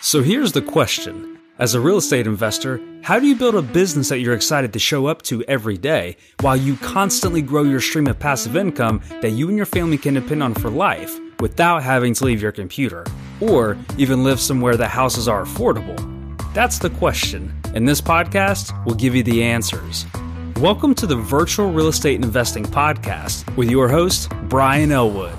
So here's the question. As a real estate investor, how do you build a business that you're excited to show up to every day while you constantly grow your stream of passive income that you and your family can depend on for life without having to leave your computer or even live somewhere that houses are affordable? That's the question, and this podcast will give you the answers. Welcome to the Virtual Real Estate Investing Podcast with your host, Brian Elwood.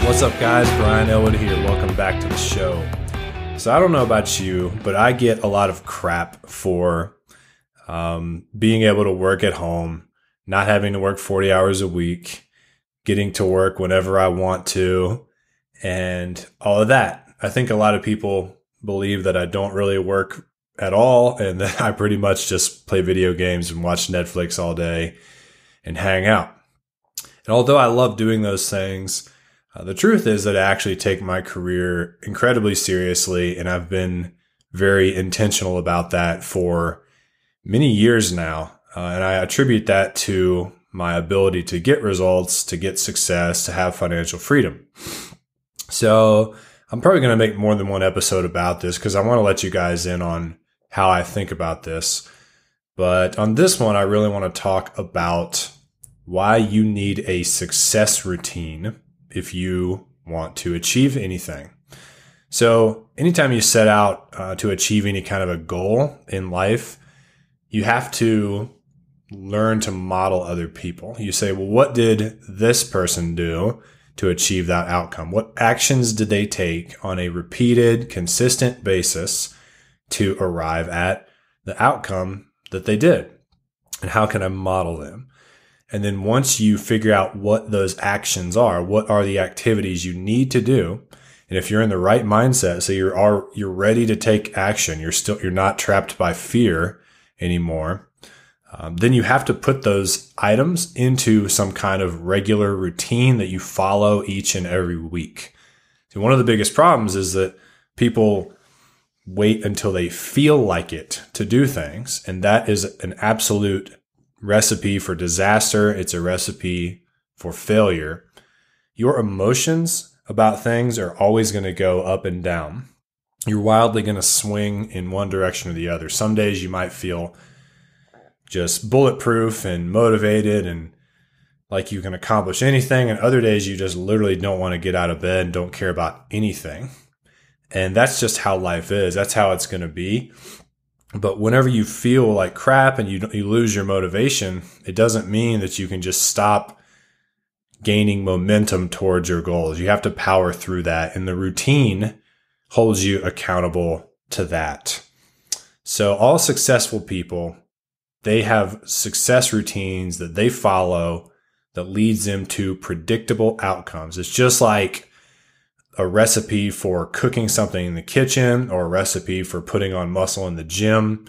What's up, guys? Brian Elwood here. Welcome back to the show. So I don't know about you, but I get a lot of crap for being able to work at home, not having to work 40 hours a week, getting to work whenever I want to, and all of that. I think a lot of people believe that I don't really work at all and that I pretty much just play video games and watch Netflix all day and hang out. And although I love doing those things, the truth is that I actually take my career incredibly seriously, and I've been very intentional about that for many years now. And I attribute that to my ability to get results, to get success, to have financial freedom. So I'm probably going to make more than one episode about this because I want to let you guys in on how I think about this. But on this one, I really want to talk about why you need a success routine if you want to achieve anything. So anytime you set out to achieve any kind of a goal in life, you have to learn to model other people. You say, well, what did this person do to achieve that outcome? What actions did they take on a repeated, consistent basis to arrive at the outcome that they did? And how can I model them? And then once you figure out what those actions are, what are the activities you need to do, and if you're in the right mindset, so you're ready to take action, you're not trapped by fear anymore, then you have to put those items into some kind of regular routine that you follow each and every week. So one of the biggest problems is that people wait until they feel like it to do things, and that is an absolute recipe for disaster. It's a recipe for failure. Your emotions about things are always going to go up and down. You're wildly going to swing in one direction or the other. Some days you might feel just bulletproof and motivated and like you can accomplish anything. And other days you just literally don't want to get out of bed and don't care about anything. And that's just how life is. That's how it's going to be. But whenever you feel like crap and you lose your motivation, it doesn't mean that you can just stop gaining momentum towards your goals. You have to power through that. And the routine holds you accountable to that. So all successful people, they have success routines that they follow that leads them to predictable outcomes. It's just like a recipe for cooking something in the kitchen or a recipe for putting on muscle in the gym.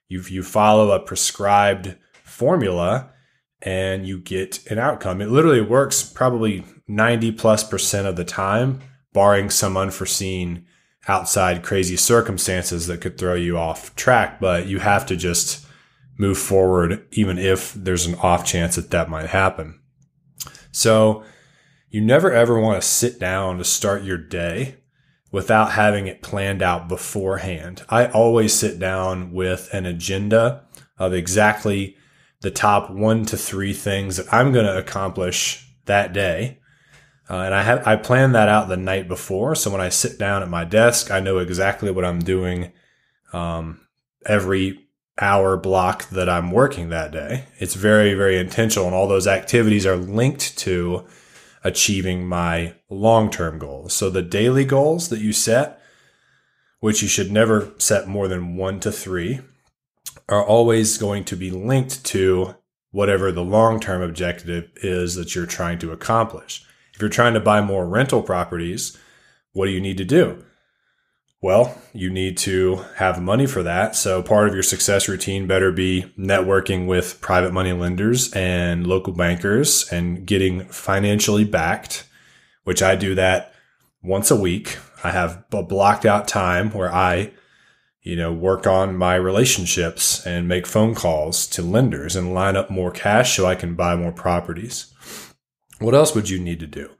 You follow a prescribed formula and you get an outcome. It literally works probably 90+% of the time, barring some unforeseen outside crazy circumstances that could throw you off track. But you have to just move forward even if there's an off chance that might happen. So you never ever want to sit down to start your day without having it planned out beforehand. I always sit down with an agenda of exactly the top 1 to 3 things that I'm going to accomplish that day. And I plan that out the night before. So when I sit down at my desk, I know exactly what I'm doing every hour block that I'm working that day. It's very, very intentional. And all those activities are linked to achieving my long-term goals. So the daily goals that you set, which you should never set more than 1 to 3, are always going to be linked to whatever the long-term objective is that you're trying to accomplish. If you're trying to buy more rental properties, what do you need to do? Well, you need to have money for that. So part of your success routine better be networking with private money lenders and local bankers and getting financially backed, which I do that once a week. I have a blocked out time where I work on my relationships and make phone calls to lenders and line up more cash so I can buy more properties. What else would you need to do?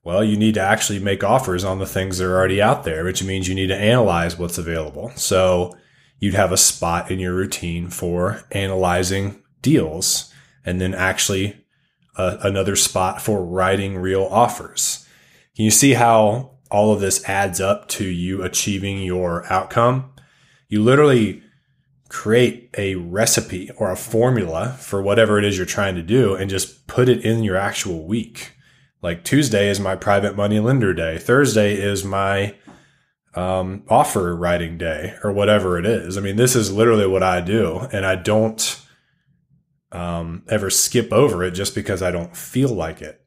Well, you need to actually make offers on the things that are already out there, which means you need to analyze what's available. So you'd have a spot in your routine for analyzing deals, and then actually another spot for writing real offers. Can you see how all of this adds up to you achieving your outcome? You literally create a recipe or a formula for whatever it is you're trying to do and just put it in your actual week. Like Tuesday is my private money lender day. Thursday is my offer writing day, or whatever it is. I mean, this is literally what I do, and I don't ever skip over it just because I don't feel like it.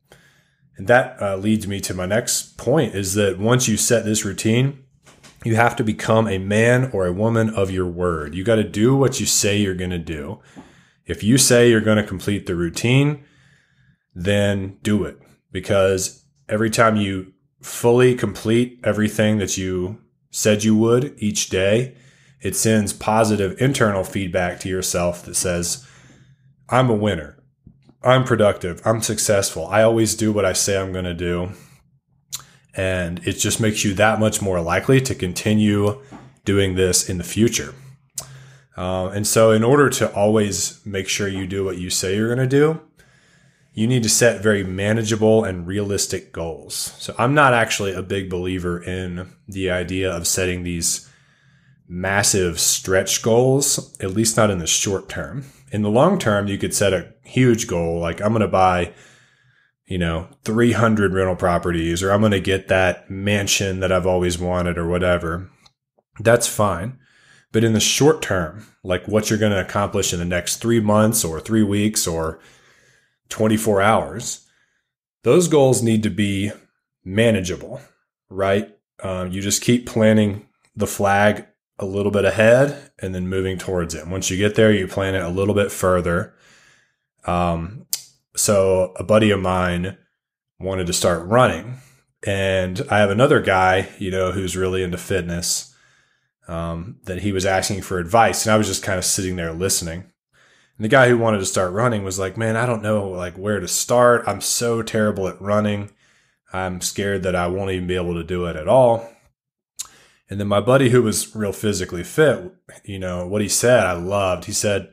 And that leads me to my next point, is that once you set this routine, you have to become a man or a woman of your word. You got to do what you say you're going to do. If you say you're going to complete the routine, then do it. Because every time you fully complete everything that you said you would each day, it sends positive internal feedback to yourself that says, I'm a winner. I'm productive. I'm successful. I always do what I say I'm going to do. And it just makes you that much more likely to continue doing this in the future. And so in order to always make sure you do what you say you're going to do, you need to set very manageable and realistic goals. So I'm not actually a big believer in the idea of setting these massive stretch goals, at least not in the short term. In the long term, you could set a huge goal, like I'm going to buy 300 rental properties, or I'm going to get that mansion that I've always wanted, or whatever. That's fine. But in the short term, like what you're going to accomplish in the next 3 months or 3 weeks or 24 hours, those goals need to be manageable, right? You just keep planting the flag a little bit ahead and then moving towards it. Once you get there, you plan it a little bit further. So a buddy of mine wanted to start running, and I have another guy, who's really into fitness, that he was asking for advice, and I was just kind of sitting there listening. And the guy who wanted to start running was like, man, I don't know where to start. I'm so terrible at running. I'm scared that I won't even be able to do it at all. And then my buddy who was real physically fit, what he said, I loved. He said,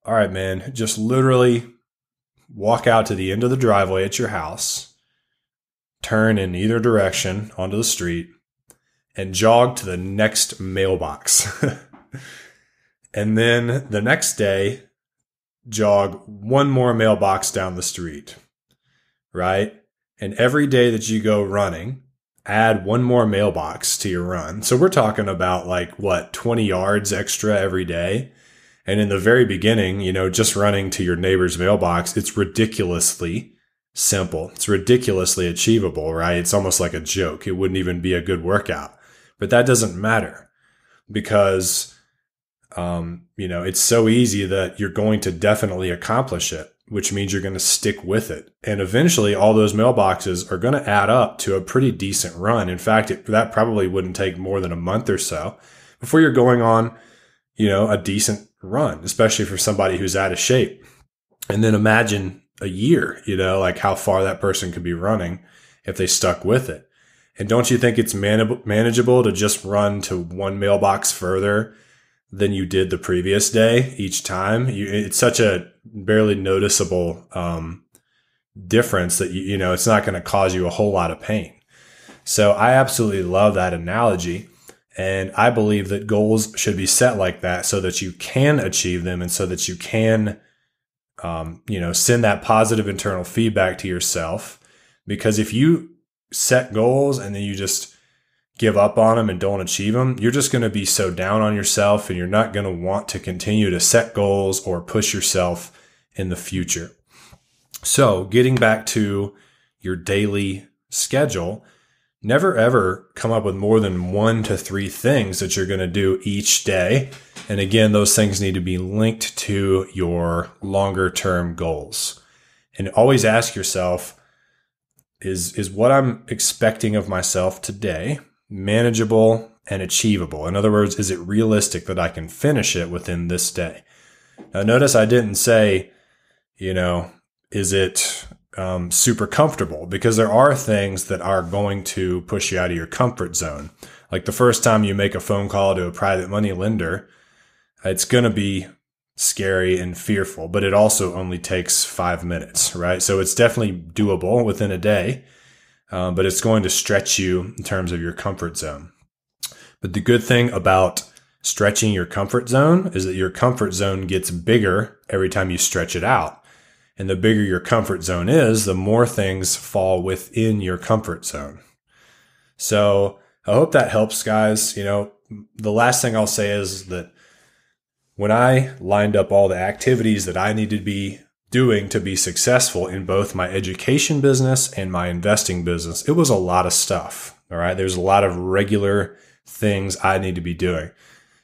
all right, man, just literally walk out to the end of the driveway at your house, turn in either direction onto the street, and jog to the next mailbox. And then the next day, jog one more mailbox down the street, right? And every day that you go running, add one more mailbox to your run. So we're talking about 20 yards extra every day. And in the very beginning, just running to your neighbor's mailbox, it's ridiculously simple. It's ridiculously achievable, right? It's almost like a joke. It wouldn't even be a good workout. But that doesn't matter because it's so easy that you're going to definitely accomplish it, which means you're going to stick with it. And eventually all those mailboxes are going to add up to a pretty decent run. In fact, that probably wouldn't take more than a month or so before you're going on, a decent run, especially for somebody who's out of shape. And then imagine a year, how far that person could be running if they stuck with it. And don't you think it's manageable to just run to one mailbox further than you did the previous day each time? It's such a barely noticeable difference that it's not going to cause you a whole lot of pain. So I absolutely love that analogy, and I believe that goals should be set like that so that you can achieve them, and so that you can send that positive internal feedback to yourself. Because if you set goals and then you just give up on them and don't achieve them, you're just going to be so down on yourself, and you're not going to want to continue to set goals or push yourself in the future. So getting back to your daily schedule, never ever come up with more than 1 to 3 things that you're going to do each day. And again, those things need to be linked to your longer term goals. And always ask yourself, is what I'm expecting of myself today manageable and achievable? In other words, is it realistic that I can finish it within this day? Now, notice I didn't say, is it super comfortable? Because there are things that are going to push you out of your comfort zone. Like the first time you make a phone call to a private money lender, it's going to be scary and fearful, but it also only takes 5 minutes, right? So it's definitely doable within a day, but it's going to stretch you in terms of your comfort zone. But the good thing about stretching your comfort zone is that your comfort zone gets bigger every time you stretch it out. And the bigger your comfort zone is, the more things fall within your comfort zone. So I hope that helps, guys. The last thing I'll say is that when I lined up all the activities that I needed to be doing to be successful in both my education business and my investing business, it was a lot of stuff. All right. There's a lot of regular things I need to be doing.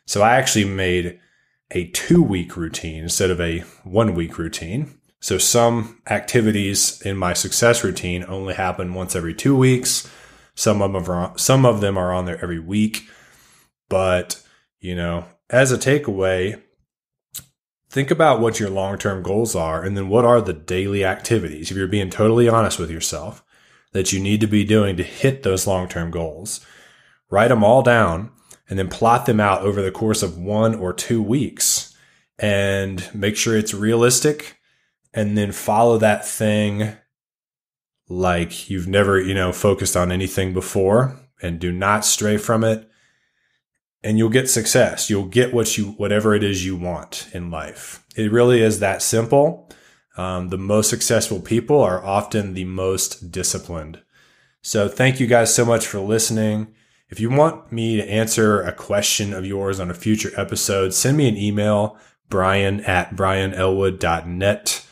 So I actually made a 2-week routine instead of a 1-week routine. So some activities in my success routine only happen once every 2 weeks. Some of them are on there every week. But, as a takeaway, think about what your long-term goals are, and then what are the daily activities, if you're being totally honest with yourself, that you need to be doing to hit those long-term goals. Write them all down and then plot them out over the course of 1 or 2 weeks and make sure it's realistic, and then follow that thing like you've never, focused on anything before, and do not stray from it. And you'll get success. You'll get whatever it is you want in life. It really is that simple. The most successful people are often the most disciplined. So thank you guys so much for listening. If you want me to answer a question of yours on a future episode, send me an email, brian@brianelwood.net.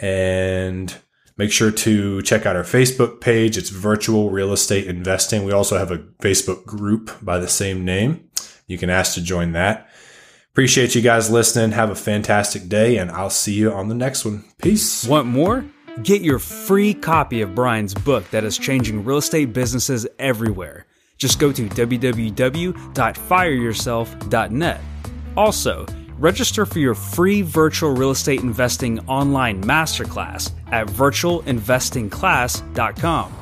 And make sure to check out our Facebook page. It's Virtual Real Estate Investing. We also have a Facebook group by the same name. You can ask to join that. Appreciate you guys listening. Have a fantastic day, and I'll see you on the next one. Peace. Want more? Get your free copy of Brian's book that is changing real estate businesses everywhere. Just go to www.fireyourself.net. Also, register for your free virtual real estate investing online masterclass at virtualinvestingclass.com.